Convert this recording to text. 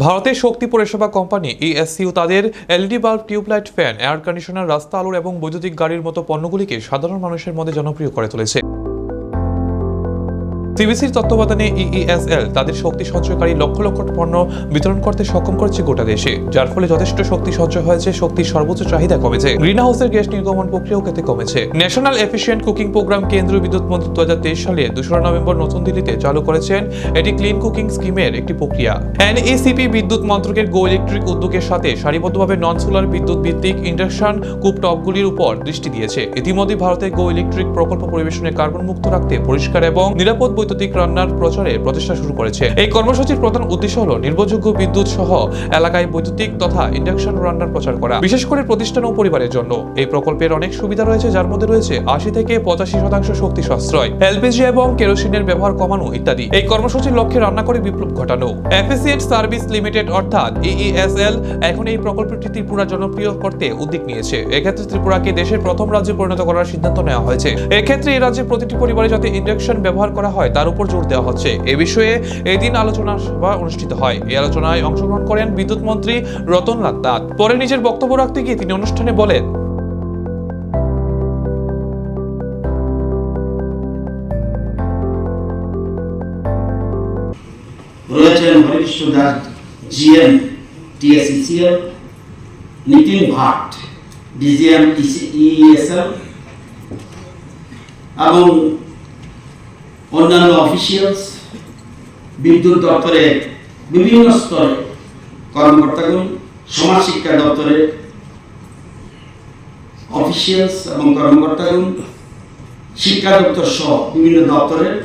ভারতের শক্তি পরিষেবা কোম্পানি ইএসসিউ তাদের LED bulb, tubelight, fan, air conditioner, রাস্তা আলোর এবং বৈদ্যুতিক গাড়ির মতো পণ্যগুলিকে সাধারণ মানুষের মধ্যে জনপ্রিয় করে তুলেছে। সিবিসির তত্ত্বাবধানে ইইএসএল তাদের শক্তি সঞ্চয়কারী লক্ষ লক্ষ পণ্য বিতরণ করতে সক্ষম করেছে গোটা দেশে, যার ফলে যথেষ্ট শক্তি সঞ্চয় হয়েছে, শক্তির সর্বোচ্চ চাহিদা কমেছে, গ্রিন হাউসের গ্যাস নির্গমন প্রক্রিয়াও কেতে কমেছে। ন্যাশনাল এফিশিয়েন্ট কুকিং প্রোগ্রাম কেন্দ্রীয় বিদ্যুৎ মন্ত্রী 2023 সালে 2 নভেম্বর নতুন দিল্লিতে চালু করেছেন। এটি ক্লিন কুকিং স্কিমের একটি প্রক্রিয়া। এনইসিপি বিদ্যুৎ মন্ত্রকের গো ইলেকট্রিক উদ্যোগের সাথে সারিবদ্ধভাবে নন সোলার বিদ্যুৎ ভিত্তিক ইন্ডাকশন কুপটপগুলির উপর দৃষ্টি দিয়েছে। ইতিমধ্যে ভারতের গো ইলেকট্রিক প্রকল্প পরিবেশনে কার্বন মুক্ত রাখতে পরিষ্কার এবং নিরাপদ বৈদ্যুতিক রান্নার প্রচারের প্রচেষ্টা শুরু করেছে। এই কর্মসূচির প্রধান উদ্দেশ্য হল নির্ভরযোগ্য বিদ্যুৎ সহ এলাকায় বৈদ্যুতিক তথা ইন্ডাকশন রান্নার প্রচার করা, বিশেষ করে প্রতিষ্ঠান ও পরিবারের জন্য। এই প্রকল্পের অনেক সুবিধা রয়েছে, যার মধ্যে রয়েছে 80 থেকে 85% শক্তি সাশ্রয়, এলপিজি এবং কেরোসিনের ব্যবহার কমানো ইত্যাদি। এই কর্মসূচির লক্ষ্যে রান্না করে বিপ্লব ঘটানো। এফিসিয়েন্ট সার্ভিস লিমিটেড অর্থাৎ ইইএসএল এখন এই প্রকল্পটি ত্রিপুরা জনপ্রিয় করতে উদ্যোগ নিয়েছে। এক্ষেত্রে ত্রিপুরাকে দেশের প্রথম রাজ্যে পরিণত করার সিদ্ধান্ত নেওয়া হয়েছে। এক্ষেত্রে এই রাজ্যে প্রতিটি পরিবারে যাতে ইন্ডাকশন ব্যবহার করা হয় তার উপর জোর দেওয়া হচ্ছে। এ বিষয়ে এদিন আলোচনা সভা অনুষ্ঠিত হয়। এই আলোচনায় অংশগ্রহণ করেন বিদ্যুৎ মন্ত্রী রতনলাল নাথ। পরে নিজের বক্তব্য রাখতে গিয়ে তিনি অনুষ্ঠানে বলেন, বলেছেন Harish Das GM TSCCL, Nitin Bhat DGM ESL এবং অন্যান্য অফিসিয়ালস, বিদ্যুৎ দপ্তরের বিভিন্ন স্তরে কর্মকর্তাগণ, সমাজ শিক্ষা দপ্তরের অফিসিয়ালস এবং কর্মকর্তাগণ, শিক্ষা দপ্তর সহ বিভিন্ন দপ্তরের